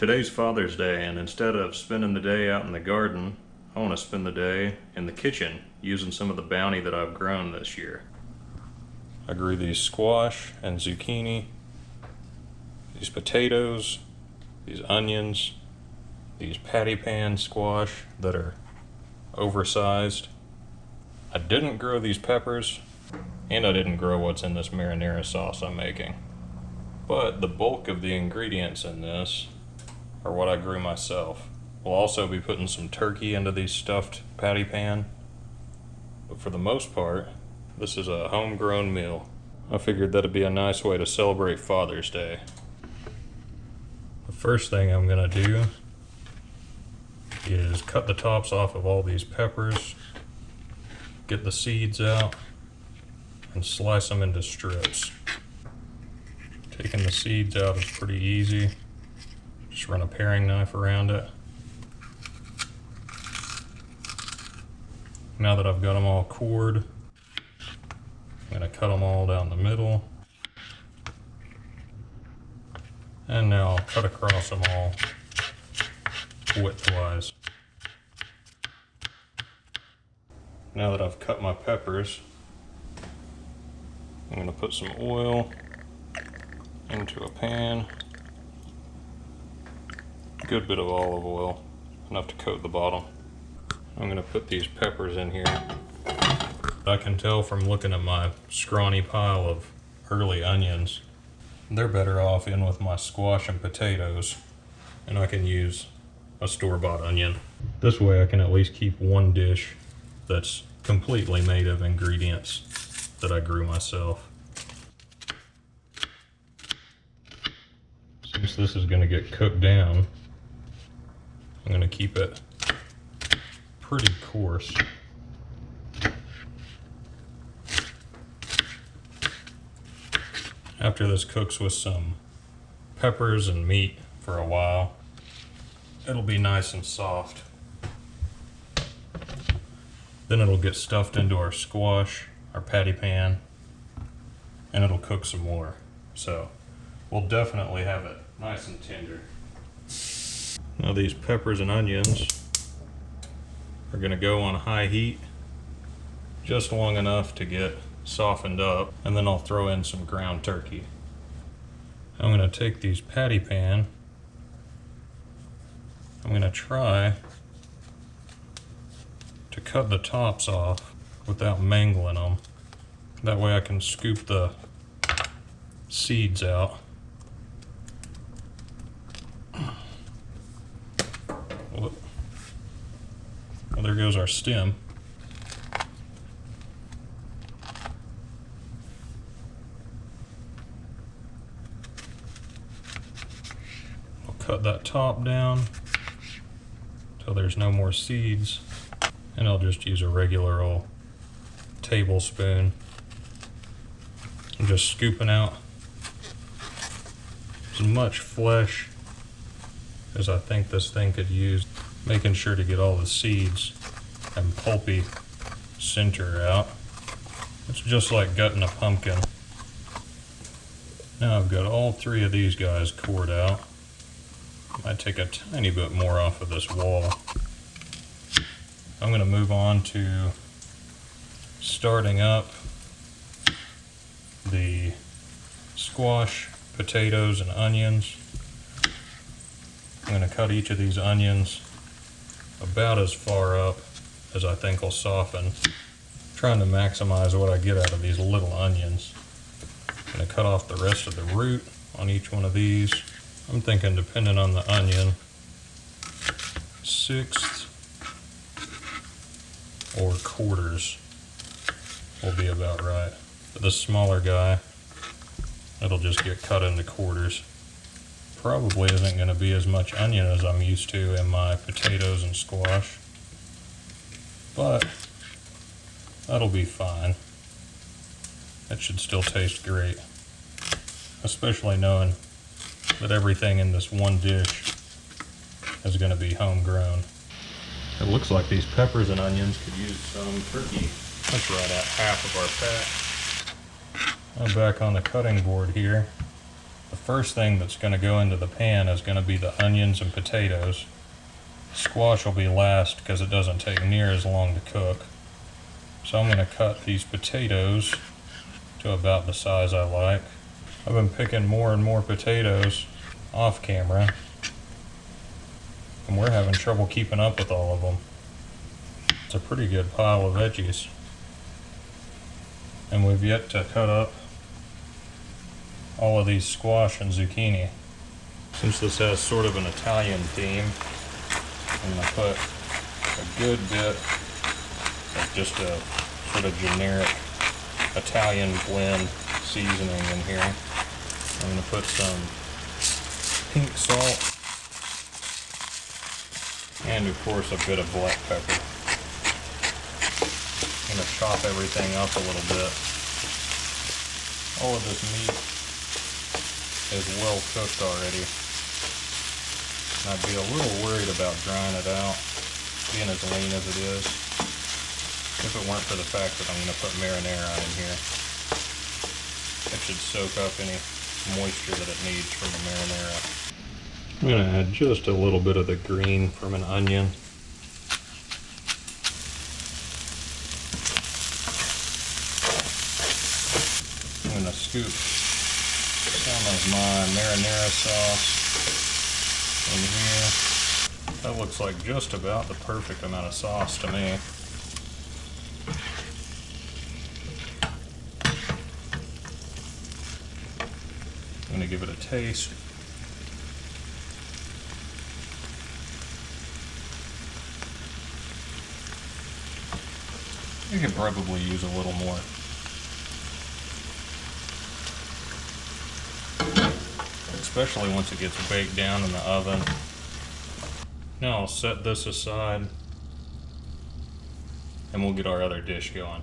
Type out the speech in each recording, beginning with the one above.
Today's Father's Day, and instead of spending the day out in the garden, I want to spend the day in the kitchen using some of the bounty that I've grown this year. I grew these squash and zucchini, these potatoes, these onions, these patty pan squash that are oversized. I didn't grow these peppers, and I didn't grow what's in this marinara sauce I'm making. But the bulk of the ingredients in this are what I grew myself. We'll also be putting some turkey into these stuffed patty pan. But for the most part, this is a homegrown meal. I figured that'd be a nice way to celebrate Father's Day. The first thing I'm gonna do is cut the tops off of all these peppers, get the seeds out, and slice them into strips. Taking the seeds out is pretty easy. Just run a paring knife around it. Now that I've got them all cored, I'm going to cut them all down the middle. And now I'll cut across them all widthwise. Now that I've cut my peppers, I'm going to put some oil into a pan. A good bit of olive oil, enough to coat the bottom. I'm going to put these peppers in here. I can tell from looking at my scrawny pile of early onions, they're better off in with my squash and potatoes, and I can use a store-bought onion. This way I can at least keep one dish that's completely made of ingredients that I grew myself. Since this is going to get cooked down, I'm going to keep it pretty coarse. After this cooks with some peppers and meat for a while, it'll be nice and soft. Then it'll get stuffed into our squash, our patty pan, and it'll cook some more. So we'll definitely have it nice and tender. Now these peppers and onions are going to go on high heat just long enough to get softened up, and then I'll throw in some ground turkey. I'm going to take these patty pan. I'm going to try to cut the tops off without mangling them. That way I can scoop the seeds out. Well, there goes our stem. I'll cut that top down till there's no more seeds, and I'll just use a regular old tablespoon. I'm just scooping out as much flesh as I think this thing could use, making sure to get all the seeds and pulpy center out. It's just like gutting a pumpkin. Now I've got all three of these guys cored out. I might take a tiny bit more off of this wall. I'm going to move on to starting up the squash, potatoes, and onions. I'm going to cut each of these onions about as far up as I think will soften. I'm trying to maximize what I get out of these little onions. I'm going to cut off the rest of the root on each one of these. I'm thinking, depending on the onion, 1/6 or quarters will be about right. For this smaller guy, it'll just get cut into quarters. Probably isn't going to be as much onion as I'm used to in my potatoes and squash, but that'll be fine. It should still taste great, especially knowing that everything in this one dish is going to be homegrown. It looks like these peppers and onions could use some turkey. That's right at half of our pack. I'm back on the cutting board here. The First thing that's going to go into the pan is going to be the onions and potatoes. Squash will be last because it doesn't take near as long to cook. So I'm going to cut these potatoes to about the size I like. I've been picking more and more potatoes off camera, and we're having trouble keeping up with all of them. It's a pretty good pile of veggies. And we've yet to cut up all of these squash and zucchini. Since this has sort of an Italian theme, I'm going to put a good bit of just a sort of generic Italian blend seasoning in here. I'm going to put some pink salt and of course a bit of black pepper. I'm going to chop everything up a little bit. All of this meat is well cooked already. And I'd be a little worried about drying it out, being as lean as it is, if it weren't for the fact that I'm going to put marinara in here. It should soak up any moisture that it needs from the marinara. I'm going to add just a little bit of the green from an onion. I'm going to scoop some of my marinara sauce in here. That looks like just about the perfect amount of sauce to me. I'm going to give it a taste. You could probably use a little more. Especially once it gets baked down in the oven. Now I'll set this aside and we'll get our other dish going.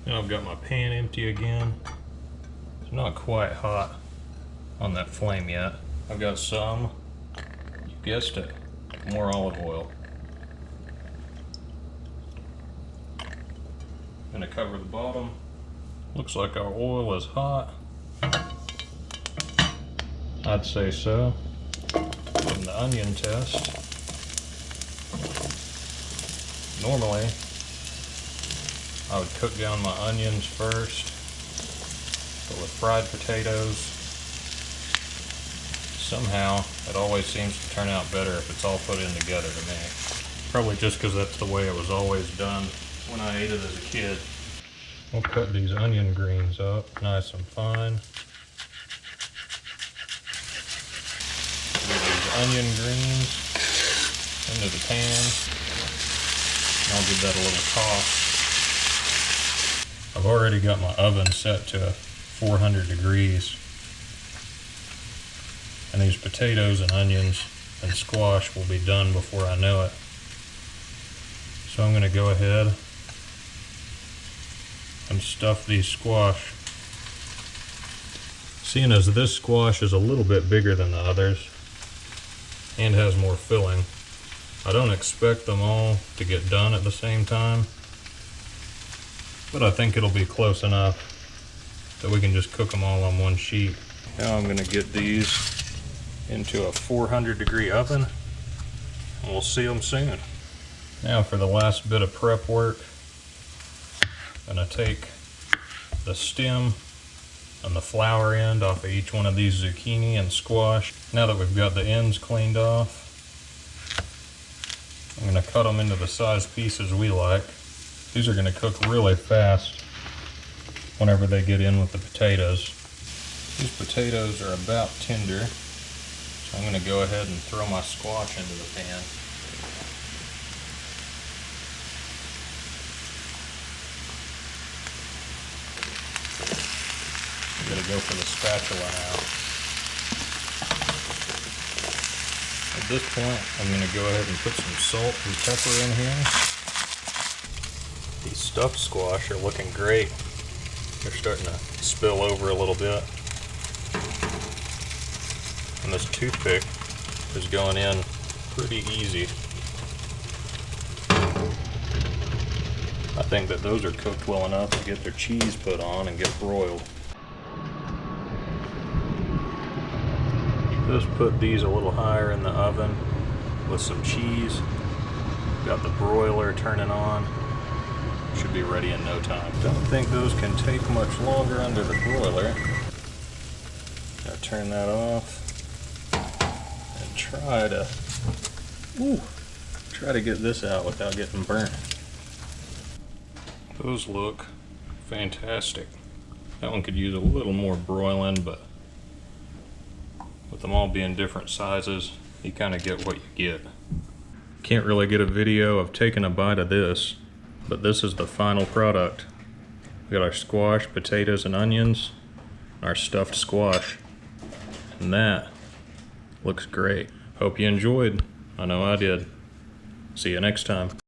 Now I've got my pan empty again. It's not quite hot on that flame yet. I've got some, you guessed it, more olive oil. I'm gonna cover the bottom. Looks like our oil is hot. I'd say so. From the onion test. Normally, I would cook down my onions first, but with fried potatoes, somehow it always seems to turn out better if it's all put in together to me. Probably just because that's the way it was always done when I ate it as a kid. We'll cut these onion greens up nice and fine. Get these onion greens into the pan. And I'll give that a little toss. I've already got my oven set to 400 degrees. And these potatoes and onions and squash will be done before I know it. So I'm going to go ahead and stuff these squash. Seeing as this squash is a little bit bigger than the others and has more filling, I don't expect them all to get done at the same time, but I think it'll be close enough that we can just cook them all on one sheet. Now I'm going to get these into a 400 degree oven and we'll see them soon. Now for the last bit of prep work, I'm going to take the stem and the flower end off of each one of these zucchini and squash. Now that we've got the ends cleaned off, I'm going to cut them into the size pieces we like. These are going to cook really fast whenever they get in with the potatoes. These potatoes are about tender, so I'm going to go ahead and throw my squash into the pan. I'm going to go for the spatula now. At this point, I'm going to go ahead and put some salt and pepper in here. These stuffed squash are looking great. They're starting to spill over a little bit. And this toothpick is going in pretty easy. I think that those are cooked well enough to get their cheese put on and get broiled. Just put these a little higher in the oven with some cheese. Got the broiler turning on. Should be ready in no time. Don't think those can take much longer under the broiler. Gotta turn that off and try to get this out without getting burnt. Those look fantastic. That one could use a little more broiling, but with them all being different sizes, you kind of get what you get. Can't really get a video of taking a bite of this, but this is the final product. We got our squash, potatoes, and onions, our stuffed squash, and that looks great. Hope you enjoyed. I know I did. See you next time.